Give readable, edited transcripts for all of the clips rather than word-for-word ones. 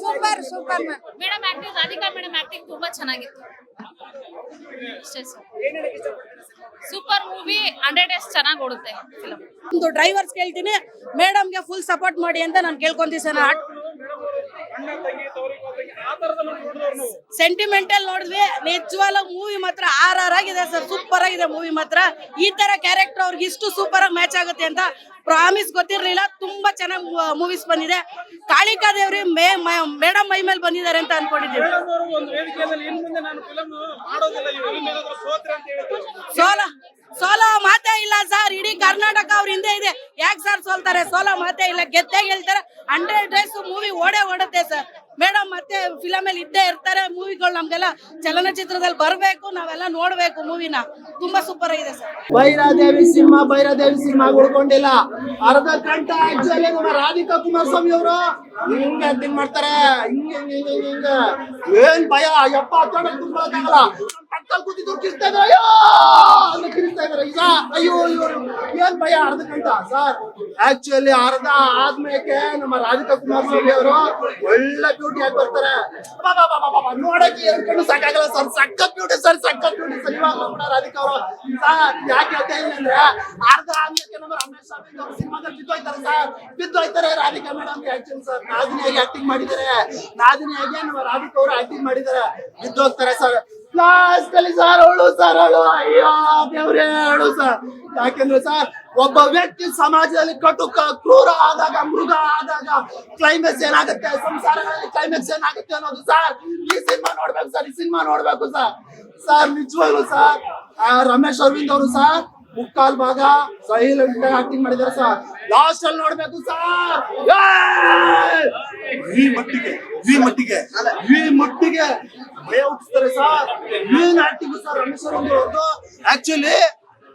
Super super ma'am. Madam acting Radhika madam acting ತುಂಬಾ ಚೆನ್ನಾಗಿತ್ತು. Super movie 100 days ಚೆನ್ನಾಗಿ ಓಡುತ್ತೆ ಫಿಲಂ. ಒಂದು ಡ್ರೈವರ್ಸ್ ಕೇಳ್ತೀನಿ, ಮೇಡಮ್ಗೆ ಫುಲ್ ಸಪೋರ್ಟ್ ಮಾಡಿ ಅಂತ ನಾನು ಕೇಳ್ಕೊಂತೀನಿ ಸರ್. ಸೆಂಟಿಮೆಂಟಲ್ ನೋಡಿದ್ವಿ, ನಿಜವಾಗ್ಲೂ ಮೂವಿ ಮಾತ್ರ ಆರ್ ಆಗಿದೆ ಸರ್. ಸೂಪರ್ ಆಗಿದೆ ಮೂವಿ ಮಾತ್ರ. ಈ ತರ ಕ್ಯಾರೆಕ್ಟರ್ ಅವ್ರಿಗೆ ಇಷ್ಟು ಸೂಪರ್ ಆಗಿ ಮ್ಯಾಚ್ ಆಗುತ್ತೆ ಅಂತ ಪ್ರಾಮಿಸ್ ಗೊತ್ತಿರ್ಲಿಲ್ಲ. ತುಂಬಾ ಚೆನ್ನಾಗಿ ಮೂವೀಸ್ ಬಂದಿದೆ. ಕಾಳಿಕಾ ದೇವ್ರಿ ಮೇಡಮ್ ಮೈ ಮೇಲೆ ಬಂದಿದ್ದಾರೆ ಅಂತ ಅನ್ಕೊಂಡಿದ್ದೀವಿ. ಸೋಲೋ ಮಾತೇ ಇಲ್ಲ ಸರ್. ಇಡೀ ಕರ್ನಾಟಕ ಅವ್ರ ಹಿಂದೆ ಇದೆ. ಯಾಕೆ ಸರ್ ಸೋಲ್ತಾರೆ? ಸೋಲೋ ಮಾತೇ ಇಲ್ಲ, ಗೆದ್ದೇ ಗೆಲ್ತಾರೆ. 100 ಡೇಸ್ ಮೂವಿ ಓಡುತ್ತೆ ಸರ್. ಮೇಡಮ್ ಮತ್ತೆ ಫಿಲಮ್ ಅಲ್ಲಿ ಇದ್ದೇ ಇರ್ತಾರೆ. ಮೂವಿಗಳು ನಮ್ಗೆಲ್ಲ ಚಲನಚಿತ್ರದಲ್ಲಿ ಬರ್ಬೇಕು, ನಾವೆಲ್ಲ ನೋಡ್ಬೇಕು ಮೂವಿನ. ತುಂಬಾ ಸೂಪರ್ ಆಗಿದೆ ಸರ್. ಭೈರಾದೇವಿ ಸಿನಿಮಾ ಉಳ್ಕೊಂಡಿಲ್ಲ. ಅರ್ಧ ಗಂಟ ಆಕ್ಚುಲಿ ನಮ್ಮ ರಾಧಿಕಾ ಕುಮಾರಸ್ವಾಮಿ ಅವರು ಹಿಂಗೆ ಆಕ್ಟಿಂಗ್ ಮಾಡ್ತಾರೆ. ಹಿಂಗ ಏನ್ ಭಯ ಯಪ್ಪ ತುಂಬಕ್ಕಾಗಲ್ಲ. ಪಕ್ಕದಲ್ಲಿ ಕೂತಿದ್ರು ಕಿರ್ತಾ ಇದಾರೆ, ಅಯ್ಯೋ ಅಂತ ಕಿರ್ತಾ ಇದಾರೆ. ಈಗ ಅಯ್ಯೋ ಇವರು ಏನ್ ಭಯ ಅರ್ಧ ಗಂಟ ಸರ್. ಆಕ್ಚುಲಿ ಅರ್ಧ ಆದ್ಮೇಲೆ ನಮ್ಮ ರಾಧಿಕಾ ಕುಮಾರಸ್ವಾಮಿ ಅವರು ಒಳ್ಳೆ ಬ್ಯೂಟಿ ಆಗಿ ಬರ್ತಾರೆ. ನೋಡಕ್ಕೆ ಎರಡು ಕಣ್ಣು ಸಾಕಾಗಲ್ಲ ಸರ್. ಸಖತ್ ಬ್ಯೂಟಿ ಸರ್, ಸಖತ್ ಬ್ಯೂಟಿ ಸರ್. ಇವಾಗ ಕೂಡ ರಾಧಿಕಾ ಅವರು ಸರ್ ಯಾಕೆ ಹೇಳ್ತಾ ಇಲ್ಲ ಅಂದ್ರೆ ಅರ್ಧ ಆದ್ಮೇಲೆ ನಮ್ಮ ರಮೇಶ್ ಅವರು ಸಿನಿಮಾದಲ್ಲಿ ಬಿದ್ದೋಯ್ತಾರೆ ಸರ್. ಬಿದ್ದೋಯ್ತಾರೆ ರಾಧಿಕಾ ಮೇಡಮ್. ಆಕ್ಚುಲಿ ಸರ್ ನಾದಿನಿಯಾಗಿ ಆಕ್ಟಿಂಗ್ ಮಾಡಿದ್ದಾರೆ. ನಾದಿನಿಯಾಗಿ ನಮ್ಮ ರಾಧಿಕಾ ಅವರು ಆಕ್ಟಿಂಗ್ ಮಾಡಿದ್ದಾರೆ. ಬಿದ್ದೋಗ್ತಾರೆ ಸರ್ ಲಾಸ್ಟ್ ಅಲ್ಲಿ ಸರ್. ಅವಳು ಅಯ್ಯೋ ದೇವ್ರೇ ಅಳು ಸರ್. ಯಾಕೆಂದ್ರೆ ಸರ್ ಒಬ್ಬ ವ್ಯಕ್ತಿ ಸಮಾಜದಲ್ಲಿ ಕಟುಕ ಕ್ರೂರ ಆದಾಗ, ಮೃಗ ಆದಾಗ ಕ್ಲೈಮ್ಯಾಕ್ಸ್ ಏನಾಗುತ್ತೆ, ಸಂಸಾರಗಳಲ್ಲಿ ಕ್ಲೈಮ್ಯಾಕ್ಸ್ ಏನಾಗುತ್ತೆ ಅನ್ನೋದು ಸರ್ ಈ ಸಿನಿಮಾ ನೋಡ್ಬೇಕು ಸರ್. ಈ ಸಿನಿಮಾ ನೋಡ್ಬೇಕು ಸರ್. ಸರ್ ನಿಜವಾಗ್ಲು ಸರ್ ರಮೇಶ್ ಅರವಿಂದ್ ಅವರು ಸರ್ ಮುಕ್ಕಾಲ್ ಭಾಗ ಸೈಲೆಂಟ್ ಆಕ್ಟಿಂಗ್ ಮಾಡಿದಾರೆ ಸರ್. ಲಾಸ್ಟ್ ಅಲ್ಲಿ ನೋಡ್ಬೇಕು ಸರ್. ಈ ಮಟ್ಟಿಗೆ ಭಯ ಹುಟ್ಟಿಸ್ತಾರೆ ಸರ್. ಏನ್ ಆಕ್ಟಿಂಗ್ ಸರ್ ರಮೇಶ್ ಅರವಿಂದ್ ಅವ್ರದ್ದು. ಆಕ್ಚುಲಿ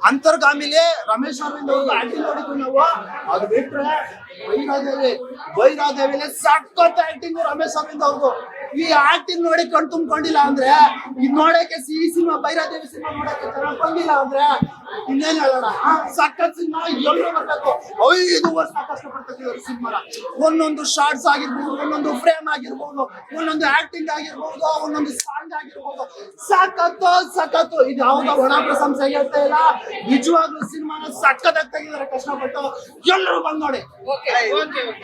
ಅಂತರ್ಗಾಮಿಲಿ ರಮೇಶ್ ಅರವಿಂದ್ ಅವ್ರದ್ದು ಆಕ್ಟಿಂಗ್ ನೋಡಿದ್ವಿ ನಾವು. ಅದು ಬಿಟ್ರೆ ಭೈರಾದೇವಿಲಿ ಸಖತ್ ಆಕ್ಟಿಂಗ್ ರಮೇಶ್ ಅರವಿಂದ್ ಅವ್ರದ್ದು. ಈ ಆಕ್ಟಿಂಗ್ ನೋಡಿ ಕಣ್ ತುಂಬಿಕೊಂಡಿಲ್ಲ ಅಂದ್ರೆ, ಇದು ನೋಡಕ್ಕೆ ಈ ಸಿನಿಮಾ ಭೈರಾದೇವಿ ಸಿನಿಮಾ ನೋಡಕ್ಕೆ ಚೆನ್ನಾಗಿ ಬಂದಿಲ್ಲ ಅಂದ್ರೆ ಇನ್ನೇನ್ ಹೇಳೋಣ. ಸಖತ್ ಸಿನಿಮಾ, ಎಲ್ಲರೂ ಬರ್ಬೇಕು. 5 ವರ್ಷ ಕಷ್ಟಪಡ್ತಿದ್ದಾರೆ ಸಿನಿಮಾನ. ಒಂದೊಂದು ಶಾರ್ಟ್ಸ್ ಆಗಿರ್ಬೋದು, ಒಂದೊಂದು ಫ್ರೇಮ್ ಆಗಿರ್ಬೋದು, ಒಂದೊಂದು ಆಕ್ಟಿಂಗ್ ಆಗಿರ್ಬೋದು, ಒಂದೊಂದು ಸಾಂಗ್ ಆಗಿರ್ಬೋದು, ಸಖತ್ತು. ಇದು ಯಾವ್ದೋ ಒಣ ಪ್ರಶಂಸೆ ಹೇಳ್ತಾ ಇಲ್ಲ. ನಿಜವಾಗ್ಲೂ ಸಿನಿಮಾನ ಸಖತ್ತಾಗಿ ತೆಗಿದ್ದಾರೆ ಕಷ್ಟಪಟ್ಟು. ಎಲ್ಲರೂ ಬಂದ್ ನೋಡಿ.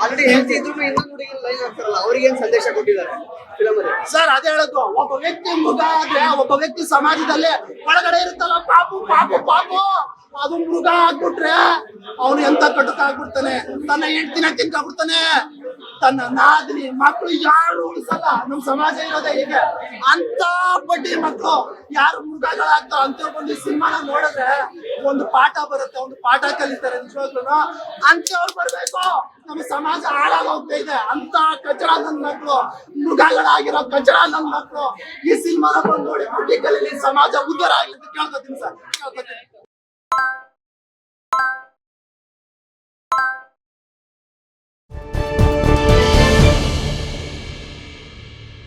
ಆಲ್ರೆಡಿ ಹೇಳ್ತಿದ್ರು ಇನ್ನೊಂದು ಹುಡುಗಿ ಲೈನ್ ಆಗ್ತಾರಲ್ಲ, ಅವ್ರಿಗೆ ಏನ್ ಸಂದೇಶ ಕೊಟ್ಟಿದ್ದಾರೆ ಫಿಲಮ್ ಅಲ್ಲಿ ಸರ್? ಅದೇ ಹೇಳೋದು, ಒಬ್ಬ ವ್ಯಕ್ತಿ ಮೃಗ ಆದ್ರೆ, ಒಬ್ಬ ವ್ಯಕ್ತಿ ಸಮಾಜದಲ್ಲಿ ಒಳಗಡೆ ಇರುತ್ತಲ್ಲ ಪಾಪು ಅದು ಮೃಗ ಆಗ್ಬಿಟ್ರೆ ಅವನು ಎಂತ ಕಟುಕ ಆಗ್ಬಿಡ್ತಾನೆ. ತನ್ನ ಹೆಂಡತಿನ ತಿನ್ಕೊಂಡ್ಬಿಡ್ತಾನೆ. ತನ್ನ ನಾದಿನಿ ಮಕ್ಕಳು ಯಾರು ಉಳಿಸಲ್ಲ. ನಮ್ ಸಮಾಜ ಇರೋದೇ ಹೀಗೆ. ಅಂತ ಬಡ್ಡಿ ಮಕ್ಕಳು ಯಾರು ಮೃಗಗಳಾಗ್ತಾರ ಅಂತ ಒಂದು ಸಿನಿಮಾನ ನೋಡಿದ್ರೆ ಒಂದು ಪಾಠ ಬರುತ್ತೆ, ಒಂದು ಪಾಠ ಕಲಿತಾರೆ ನಿಜವಾಗ್ಲೂ. ಅಂತವ್ರು ಬರ್ಬೇಕು. ನಮ್ಮ ಸಮಾಜ ಹಾಳಾಗೋಗ್ತಾ ಇದೆ. ಅಂತ ಕಚಡ ನನ್ನ ಮಕ್ಕಳು, ಮೃಗಗಳಾಗಿರೋ ಕಚಡ ನನ್ನ ಮಕ್ಕಳು ಈ ಸಿನಿಮಾನ ಬಂದು ನೋಡಿ ಬುದ್ಧಿ ಕಲೀಲಿ, ಸಮಾಜ ಉದ್ಧಾರ ಆಗ್ಲಿ ಅಂತ ಕೇಳ್ಕೊತೀನಿ ಸರ್.